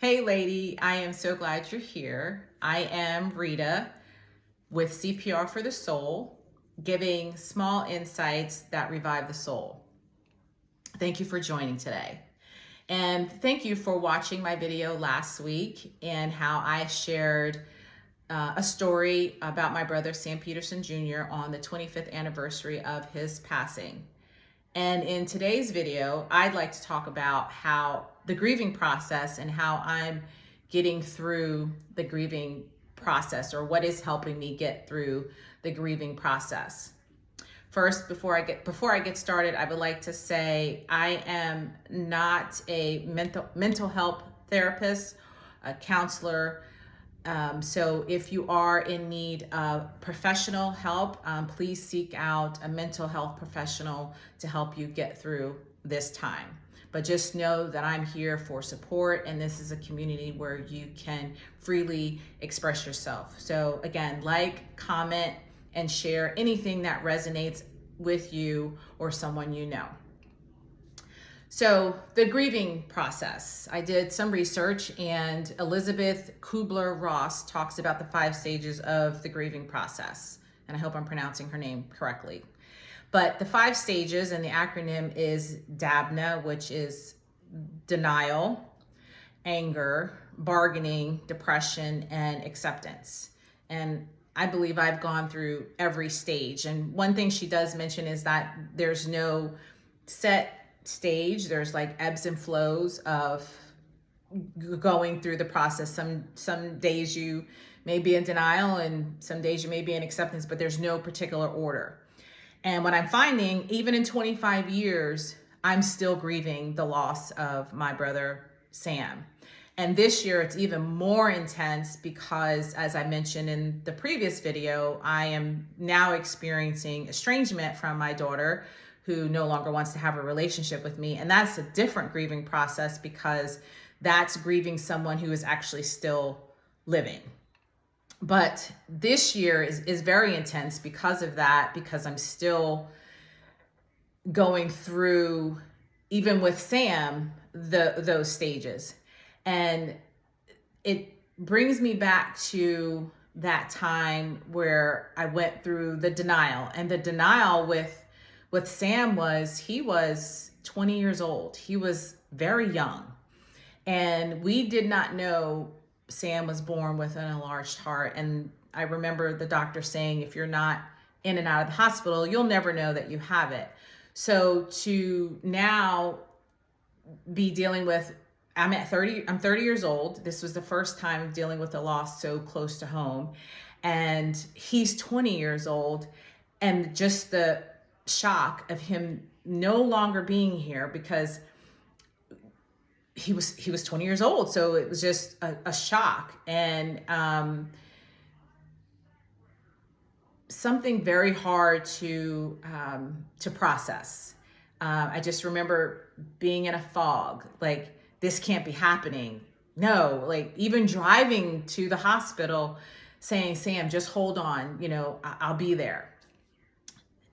Hey lady, I am so glad you're here. I am Rita with CPR for the Soul, giving small insights that revive the soul. Thank you for joining today. And thank you for watching my video last week and how I shared a story about my brother Sam Peterson Jr. on the 25th anniversary of his passing. And in today's video, I'd like to talk about how the grieving process and how I'm getting through the grieving process, or what is helping me get through the grieving process. First, before I get started, I would like to say I am not a mental health therapist, a counselor. So if you are in need of professional help, please seek out a mental health professional to help you get through this time. But just know that I'm here for support, and this is a community where you can freely express yourself. So again, like, comment, and share anything that resonates with you or someone you know. So the grieving process, I did some research, and Elizabeth Kubler-Ross talks about the 5 stages of the grieving process. And I hope I'm pronouncing her name correctly. But the 5 stages, and the acronym is DABNA, which is denial, anger, bargaining, depression, and acceptance. And I believe I've gone through every stage. And one thing she does mention is that there's no set stage. There's like ebbs and flows of going through the process. Some days you may be in denial, and some days you may be in acceptance, but there's no particular order. And what I'm finding, even in 25 years, I'm still grieving the loss of my brother Sam. And this year it's even more intense because, as I mentioned in the previous video, I am now experiencing estrangement from my daughter, who no longer wants to have a relationship with me. And that's a different grieving process, because that's grieving someone who is actually still living. But this year is very intense because of that, because I'm still going through, even with Sam, those stages. And it brings me back to that time where I went through the denial. And the denial with Sam was, he was 20 years old. He was very young. And we did not know Sam was born with an enlarged heart. And I remember the doctor saying, if you're not in and out of the hospital, you'll never know that you have it. So to now be dealing with, I'm 30 years old. This was the first time dealing with a loss so close to home. And he's 20 years old. And just the shock of him no longer being here, because he was 20 years old. So it was just a shock, and something very hard to process. I just remember being in a fog, like, this can't be happening. No, like, even driving to the hospital saying, Sam, just hold on, I'll be there.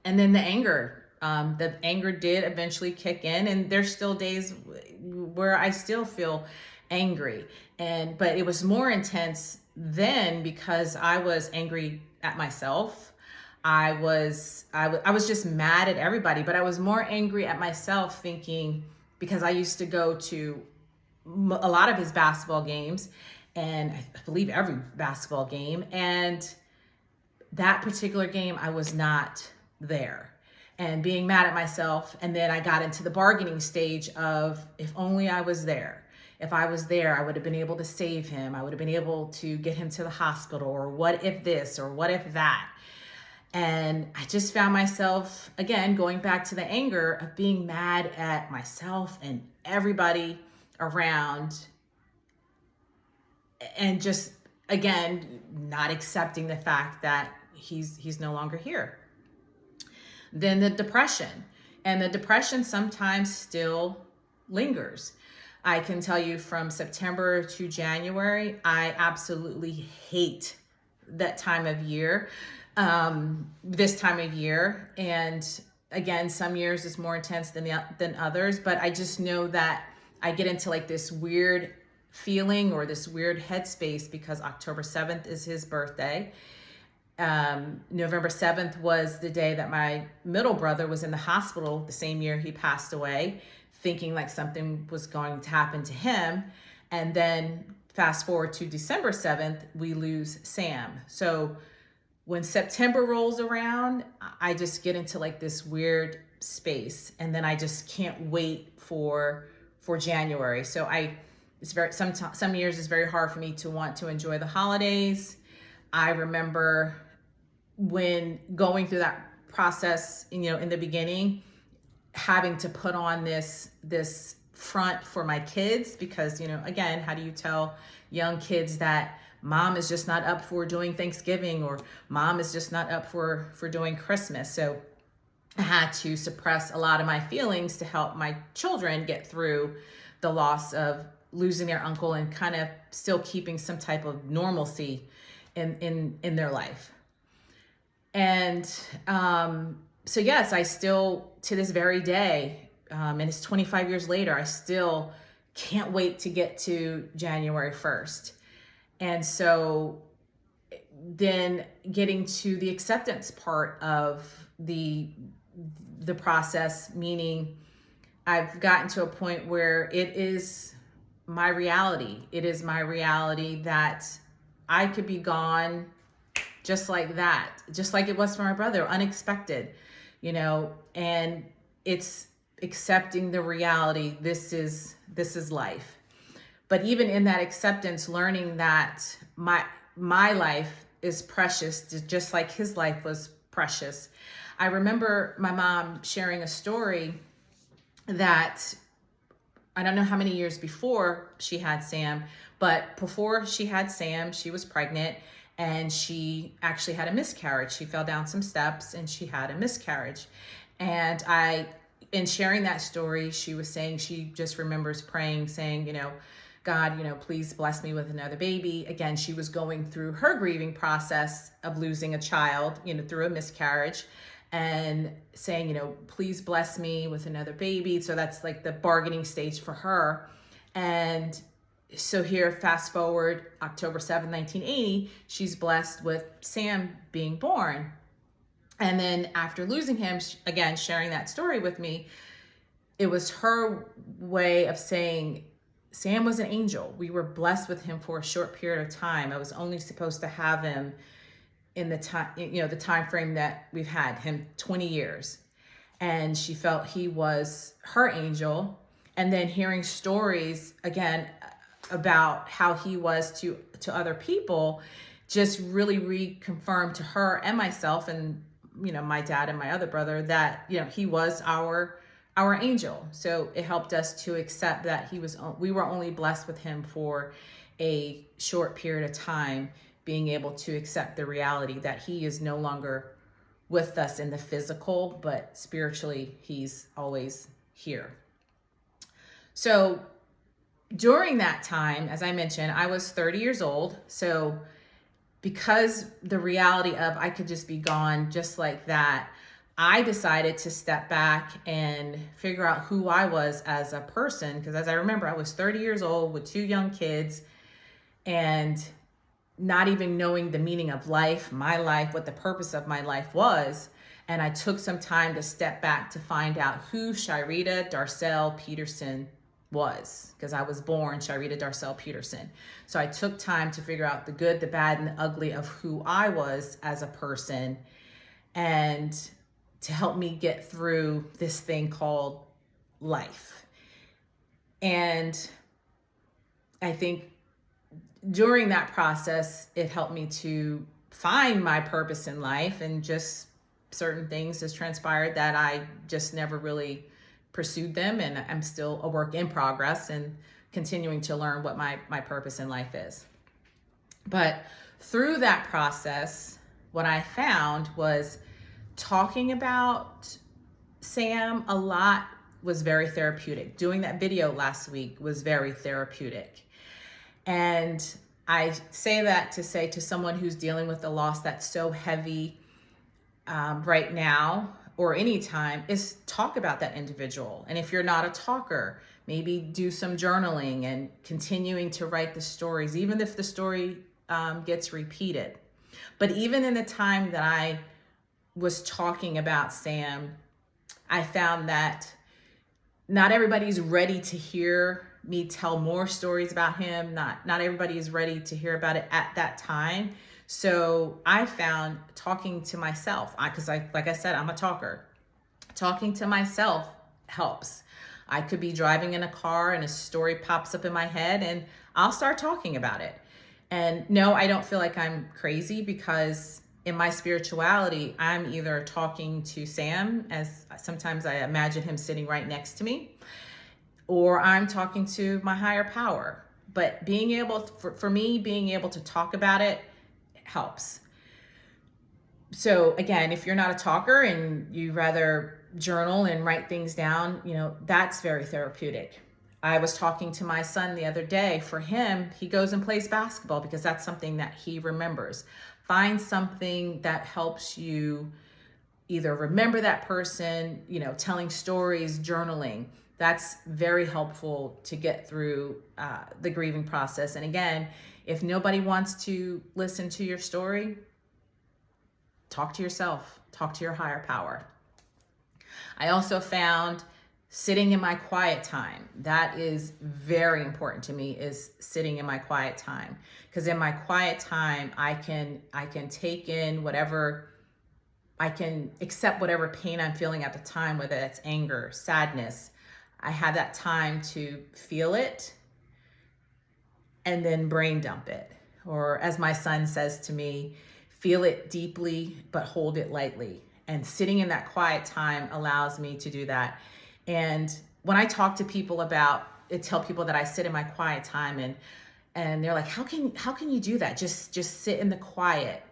And then the anger did eventually kick in, and there's still days where I still feel angry. But it was more intense then because I was angry at myself. I was just mad at everybody, but I was more angry at myself, thinking, because I used to go to a lot of his basketball games, and I believe every basketball game. And that particular game, I was not there, and being mad at myself. And then I got into the bargaining stage of, if only I was there. If I was there, I would have been able to save him. I would have been able to get him to the hospital, or what if this, or what if that. And I just found myself, again, going back to the anger of being mad at myself and everybody around, and just, again, not accepting the fact that he's no longer here. Then the depression, and the depression sometimes still lingers. I can tell you, from September to January, I absolutely hate that time of year, this time of year. And again, some years it's more intense than others, but I just know that I get into like this weird feeling or this weird headspace because October 7th is his birthday. November 7th was the day that my middle brother was in the hospital the same year he passed away, thinking like something was going to happen to him. And then fast forward to December 7th, we lose Sam. So when September rolls around, I just get into like this weird space, and then I just can't wait for January. So it's very, some years it's very hard for me to want to enjoy the holidays. I remember when going through that process, in the beginning, having to put on this front for my kids, because, again, how do you tell young kids that mom is just not up for doing Thanksgiving, or mom is just not up for doing Christmas? So I had to suppress a lot of my feelings to help my children get through the loss of losing their uncle and kind of still keeping some type of normalcy in their life. And so yes, I still, to this very day, and it's 25 years later, I still can't wait to get to January 1st. And so then getting to the acceptance part of the process, meaning I've gotten to a point where it is my reality. It is my reality that I could be gone just like that, just like it was for my brother, unexpected, and it's accepting the reality. This is life. But even in that acceptance, learning that my life is precious, just like his life was precious. I remember my mom sharing a story that I don't know how many years before she had Sam, but before she had Sam, she was pregnant and she actually had a miscarriage. She fell down some steps and she had a miscarriage. And in sharing that story, she was saying she just remembers praying, saying, God, please bless me with another baby. Again, she was going through her grieving process of losing a child, through a miscarriage, and saying, please bless me with another baby. So that's like the bargaining stage for her. And so here, fast forward, October 7th, 1980, she's blessed with Sam being born. And then after losing him, again, sharing that story with me, it was her way of saying, Sam was an angel. We were blessed with him for a short period of time. I was only supposed to have him in the time, the time frame that we've had him, 20 years. And she felt he was her angel. And then hearing stories again about how he was to other people just really reconfirmed to her and myself and, my dad and my other brother that, he was our angel. So it helped us to accept that we were only blessed with him for a short period of time, being able to accept the reality that he is no longer with us in the physical, but spiritually he's always here. So during that time, as I mentioned, I was 30 years old. So because the reality of I could just be gone just like that, I decided to step back and figure out who I was as a person. Because as I remember, I was 30 years old with 2 young kids and not even knowing the meaning of life, my life, what the purpose of my life was. And I took some time to step back to find out who Shirita Darcel Peterson was, because I was born Shirita Darcel Peterson. So I took time to figure out the good, the bad, and the ugly of who I was as a person, and to help me get through this thing called life. And I think during that process, it helped me to find my purpose in life, and just certain things just transpired that I just never really pursued them, and I'm still a work in progress and continuing to learn what my purpose in life is. But through that process, what I found was talking about Sam a lot was very therapeutic. Doing that video last week was very therapeutic. And I say that to say to someone who's dealing with a loss that's so heavy right now or anytime, is talk about that individual. And if you're not a talker, maybe do some journaling and continuing to write the stories, even if the story gets repeated. But even in the time that I was talking about Sam, I found that not everybody's ready to hear me tell more stories about him. Not everybody is ready to hear about it at that time. So I found talking to myself, because like I said, I'm a talker. Talking to myself helps. I could be driving in a car and a story pops up in my head and I'll start talking about it. And no, I don't feel like I'm crazy, because in my spirituality, I'm either talking to Sam, as sometimes I imagine him sitting right next to me, or I'm talking to my higher power. But being able to, for me, being able to talk about it helps. So again, if you're not a talker and you rather journal and write things down, that's very therapeutic. I was talking to my son the other day. For him, he goes and plays basketball because that's something that he remembers. Find something that helps you either remember that person, telling stories, journaling. That's very helpful to get through the grieving process. And again, if nobody wants to listen to your story, talk to yourself, talk to your higher power. I also found sitting in my quiet time. That is very important to me, is sitting in my quiet time. Because in my quiet time, I can take in whatever, I can accept whatever pain I'm feeling at the time, whether it's anger, sadness. I have that time to feel it and then brain dump it. Or as my son says to me, feel it deeply, but hold it lightly. And sitting in that quiet time allows me to do that. And when I talk to people tell people that I sit in my quiet time, and they're like, how can you do that? Just sit in the quiet.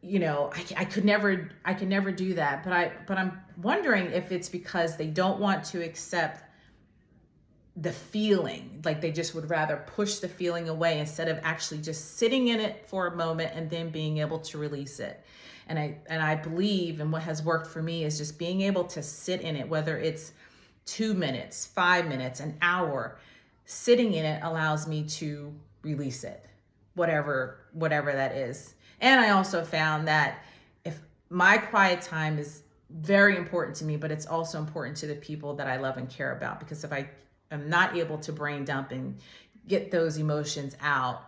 I could never do that. But I'm wondering if it's because they don't want to accept the feeling, like they just would rather push the feeling away instead of actually just sitting in it for a moment and then being able to release it. And I believe, and what has worked for me is just being able to sit in it, whether it's 2 minutes, 5 minutes, an hour. Sitting in it allows me to release it, whatever that is. And I also found that if my quiet time is very important to me, but it's also important to the people that I love and care about, because if I am not able to brain dump and get those emotions out,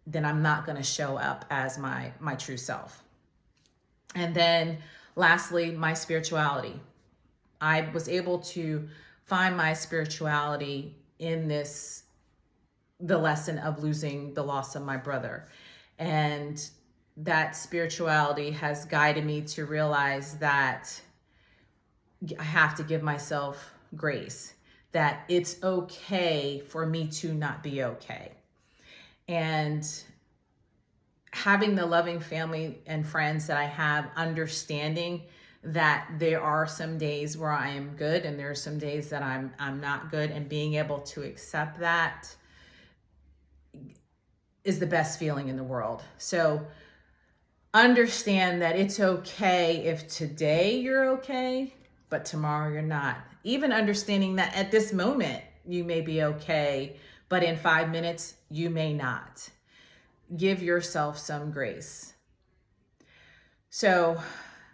then I'm not going to show up as my true self. And then lastly, my spirituality. I was able to find my spirituality in the lesson of losing the loss of my brother. And that spirituality has guided me to realize that I have to give myself grace, that it's okay for me to not be okay. And having the loving family and friends that I have, understanding that there are some days where I am good and there are some days that I'm not good, and being able to accept that is the best feeling in the world. So understand that it's okay if today you're okay, but tomorrow you're not. Even understanding that at this moment you may be okay, but in 5 minutes you may not. Give yourself some grace. So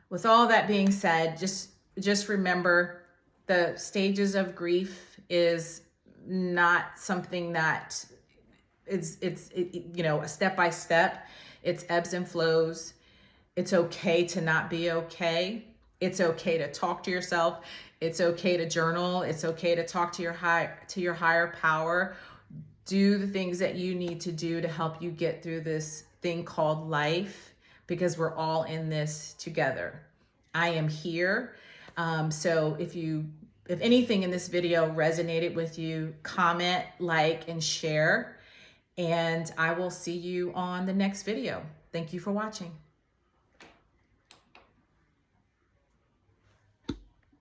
with all that being said, just remember, the stages of grief is not something that it's a step by step. It's ebbs and flows. It's okay to not be okay. It's okay to talk to yourself. It's okay to journal. It's okay to talk to your higher power. Do the things that you need to do to help you get through this thing called life, because we're all in this together. I am here. So if anything in this video resonated with you, comment, like, and share, and I will see you on the next video. Thank you for watching.